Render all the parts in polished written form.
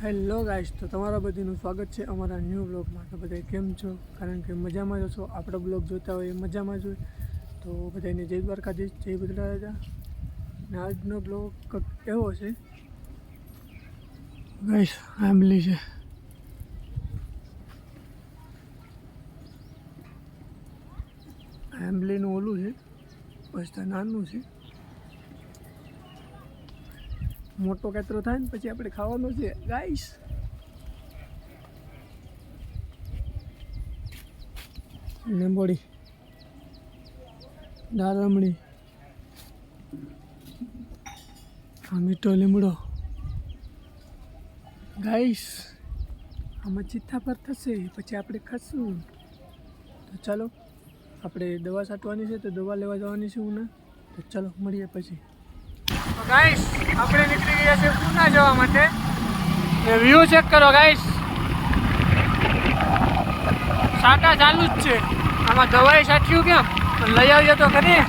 Hello guys, તો તમારા બધાનું સ્વાગત છે અમારા ન્યૂ બ્લોગમાં. તો બધા કેમ છો? કારણ કે મજામાં જ છો. આપણો બ્લોગ જોતા હોય એ મજામાં જ હોય. તો બધાને જય દ્વારકાધીશ, જય બદ્રરાજા. અને આજનો બ્લોગ એવો છે ગાઈસ, આંબલી છે. આંબલીનું ઓલું છે, બસ તો નાનું છે. મોટો કાતરો થાય ને પછી આપણે ખાવાનો છે ગાઈસ. લીંબોડી, દારમણી, આ મીઠો લીમડો ગાઈસ. આમાં ચિત્તા પર થશે પછી આપણે ખાશું. તો ચાલો, આપણે દવા છાંટવાની છે તો દવા લેવા જવાની છે ઉના. તો ચાલો મળીએ પછી. તો ગાઈસ, આપણે નીકળી ગયા છે ઉના જવા માટે. વ્યૂ ચેક કરો ગાઈસ, સાટા ચાલુ જ છે. આમાં દવાઈ છાંટ્યું કેમ લઈ આવીએ તો ખરી.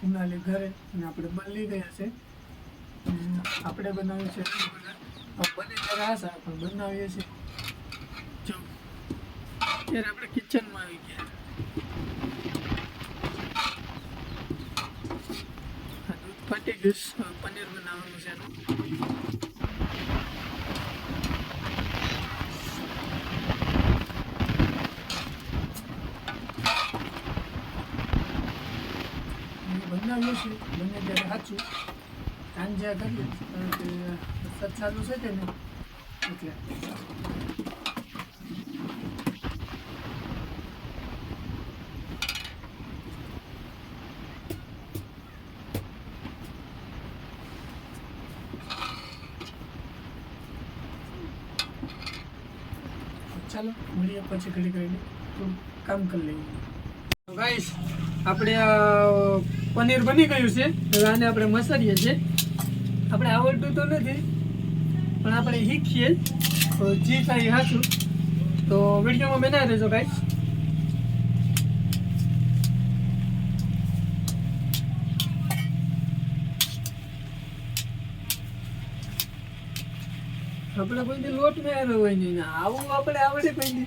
ઉનાલે ઘરે અને આપણે બદલી ગયા છે. આપણે બનાવ્યું છે બને જરા આશા પણ બનાવીએ છીએ. જો ત્યારે આપણે કિચનમાં આવી ગયા. દૂધ ફાટી ગયું, પનીર બનાવવાનું છે એનું. બનાવીએ છીએ બને ત્યારે સાચું સાંજે કરીએ, કારણ કે વરસાદ ચાલુ છે કે નહીં એટલે. ચાલો મળીએ પછી ઘડી ઘડીને થોડું કામ કરી લઈએ. ગાઈસ, આપણે પનીર બની ગયું છે. હવે આને આપણે મસાડીએ છીએ. આપણે આવડતું તો નથી પણ આપણે શીખીએ જે થાય સાચું. તો વિડીયોમાં બનાવી દેજો ગાઈસ. આપણે કોઈ લોટ મેં આવ્યો હોય નહીં, આવું આપણે આવડે કોઈ.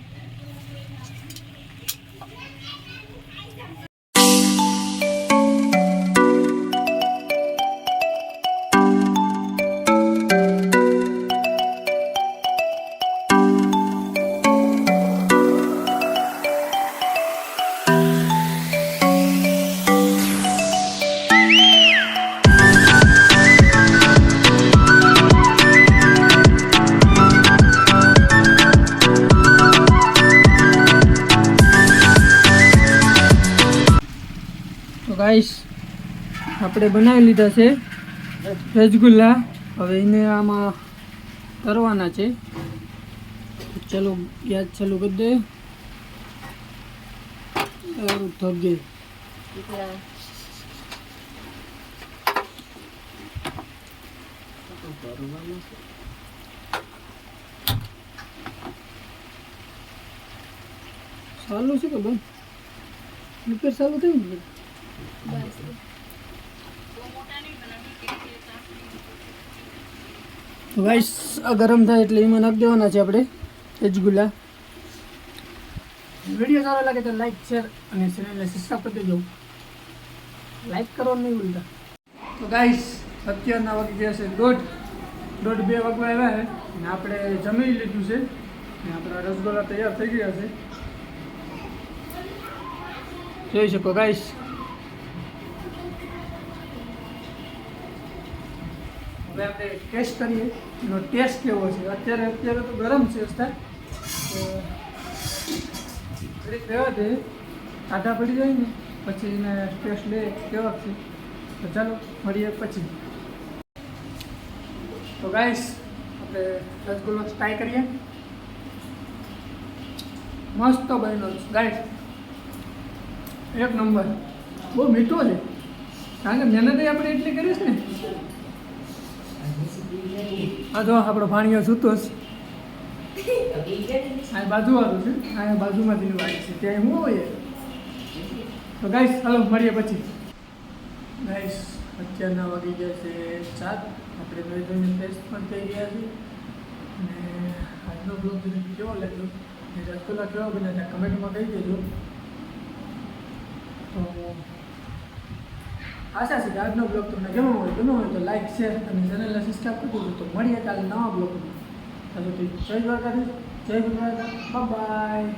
ગાઈસ, આપણે બનાવી લીધા છે રસગુલ્લા. હવે એને આમાં તરવાના છે. ચલો ગેસ ચાલુ કરી દે. થઈ ગઈ. ચાલુ છે કે બંધ? સ્પીકર ચાલુ થયું ને? ગાઈસ, આ ગરમ થાય એટલે એમાં નાખી દેવાના છે આપણે રસગુલ્લા. વિડીયો સારો લાગે તો લાઈક શેર અને ચેનલને સબસ્ક્રાઈબ કરી દેજો. લાઈક કરવાનું નહીં ભૂલતા. તો ગાઈસ અત્યારના વાગી ગયા છે દોઢ 2 વાગવા આવ્યા છે અને આપણે જમી લીધું છે અને આપણા રસગોલા તૈયાર થઈ ગયા છે. જોઈ શકો ગાઈસ. હવે આપણે ટેસ્ટ કરીએ એનો ટેસ્ટ કેવો છે. અત્યારે તો ગરમ છે ઘડીક રહેવા દે, ટાઢા પડી જાય ને પછી એને ટેસ્ટ લે કેવા છે. તો ચાલો મળીએ પછી. તો ગાઈસ આપણે રસગુલ્લો ટ્રાય કરીએ. મસ્ત બન્યો ગાઈસ, એક નંબર. બહુ મીઠો છે કારણ કે મહેનત આપણે એટલી કરીશ ને. આ જો આપણો ભાણિયો સૂતો છે. આ બાજુવાળું છે, આ બાજુમાંથી વાળી છે ત્યાં હું હોય. તો ગાઈસ ચાલો મળીએ પછી. ગાઈસ અત્યારના વાગી ગયા છે 4. આપણે મેં ટેસ્ટ પણ થઈ ગયા છે અને આજનો બ્લોગ કેવો લાગ્યો એ રસગુલ્લા કેવા બન્યા કમેન્ટમાં કહી દેજો. તો આશા છે કે આજનો બ્લોગ તમને ગમ્યો હોય તો લાઈક શેર અને ચેનલને સબસ્ક્રાઈબ કરી દેજો. તો મળીએ કાલે નવા બ્લોગમાં. ચાલો જય દ્વારકાધીશ, જય ગુજરાત, બાય.